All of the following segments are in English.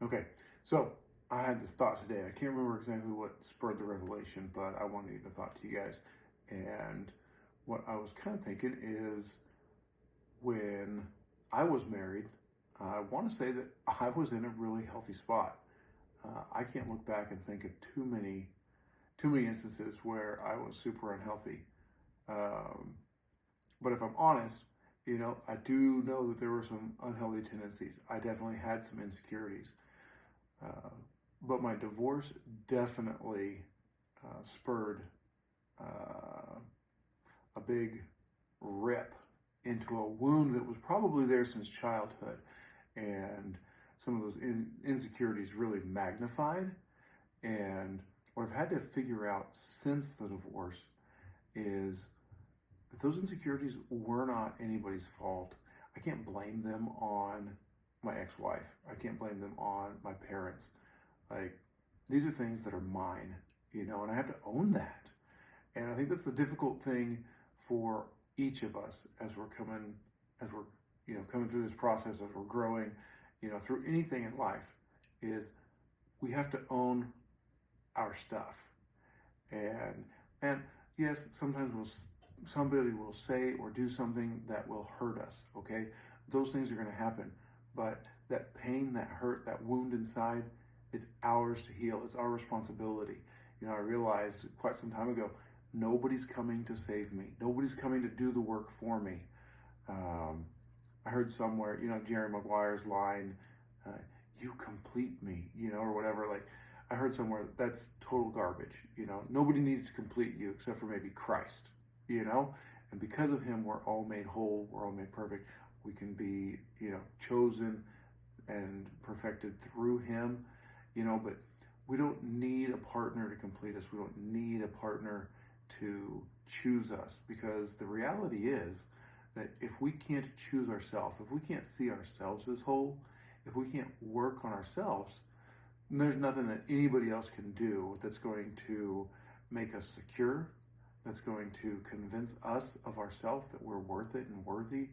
Okay, so I had this thought today. I can't remember exactly what spurred the revelation, but I wanted to talk to you guys. And what I was kind of thinking is when I was married, I want to say that I was in a really healthy spot. I can't look back and think of too many instances where I was super unhealthy. Um, but if I'm honest, I do know that there were some unhealthy tendencies. I definitely had some insecurities. Uh, but my divorce definitely spurred a big rip into a wound that was probably there since childhood. And some of those insecurities really magnified. And what I've had to figure out since the divorce is that those insecurities were not anybody's fault. I can't blame them on my ex-wife. I can't blame them on my parents. Like, these are things that are mine, and I have to own that. And I think that's the difficult thing for each of us as we're, coming through this process, as we're growing, through anything in life, is we have to own our stuff. And yes, sometimes somebody will say or do something that will hurt us. Okay, those things are going to happen, but that pain, that hurt, that wound inside, it's ours to heal. It's our responsibility. I realized quite some time ago, nobody's coming to save me. Nobody's coming to do the work for me. I heard somewhere, Jerry Maguire's line, "You complete me," or whatever. Like, I heard somewhere that's total garbage. Nobody needs to complete you except for maybe Christ. And because of Him, we're all made whole. We're all made perfect. We can be, chosen and perfected through Him. But we don't need a partner to complete us. We don't need a partner to choose us, because the reality is that if we can't choose ourselves, if we can't see ourselves as whole, if we can't work on ourselves, then there's nothing that anybody else can do that's going to make us secure, that's going to convince us of ourselves that we're worth it and worthy.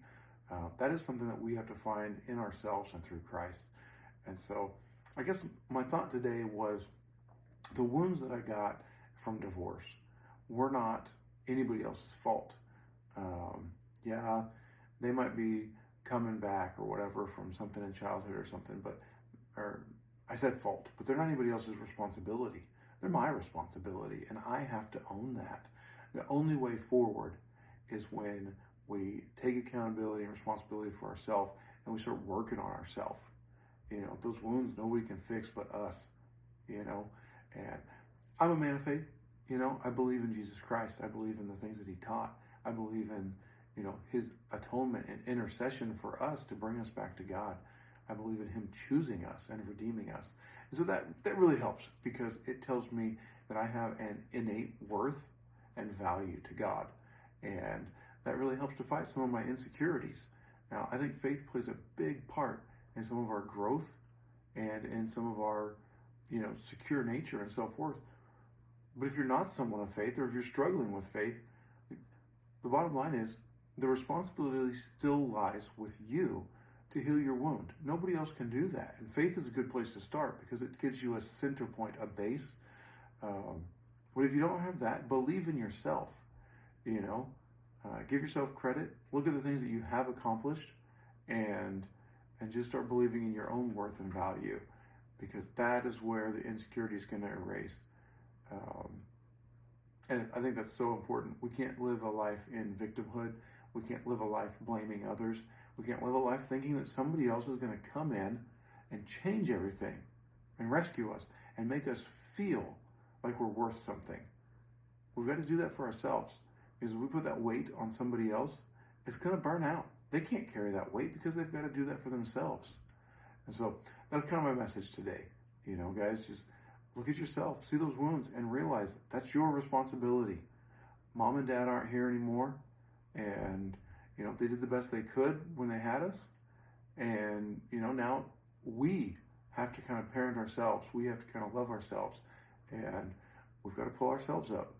That is something that we have to find in ourselves and through Christ. And so I guess my thought today was the wounds that I got from divorce were not anybody else's fault. Yeah, they might be coming back or whatever from something in childhood or something, or I said fault, but they're not anybody else's responsibility. They're my responsibility, and I have to own that. The only way forward is when we take accountability and responsibility for ourselves and we start working on ourselves. Those wounds nobody can fix but us, and I'm a man of faith. I believe in Jesus Christ. I believe in the things that He taught. I believe in, His atonement and intercession for us to bring us back to God. I believe in Him choosing us and redeeming us. And so that really helps, because it tells me that I have an innate worth and value to God. And that really helps to fight some of my insecurities. Now, I think faith plays a big part in some of our growth and in some of our, secure nature and self-worth. But if you're not someone of faith, or if you're struggling with faith, the bottom line is the responsibility still lies with you to heal your wound. Nobody else can do that. And faith is a good place to start, because it gives you a center point, a base. But if you don't have that, believe in yourself. Give yourself credit. Look at the things that you have accomplished, and just start believing in your own worth and value, because that is where the insecurity is going to erase. And I think that's so important. We can't live a life in victimhood. We can't live a life blaming others. We can't live a life thinking that somebody else is going to come in and change everything and rescue us and make us feel like we're worth something. We've got to do that for ourselves, because if we put that weight on somebody else, it's going to burn out. They can't carry that weight because they've got to do that for themselves. And so that's kind of my message today. Guys, just look at yourself, see those wounds, and realize that's your responsibility. Mom and Dad aren't here anymore, and they did the best they could when they had us, and now we have to kind of parent ourselves. We have to kind of love ourselves, and we've got to pull ourselves up.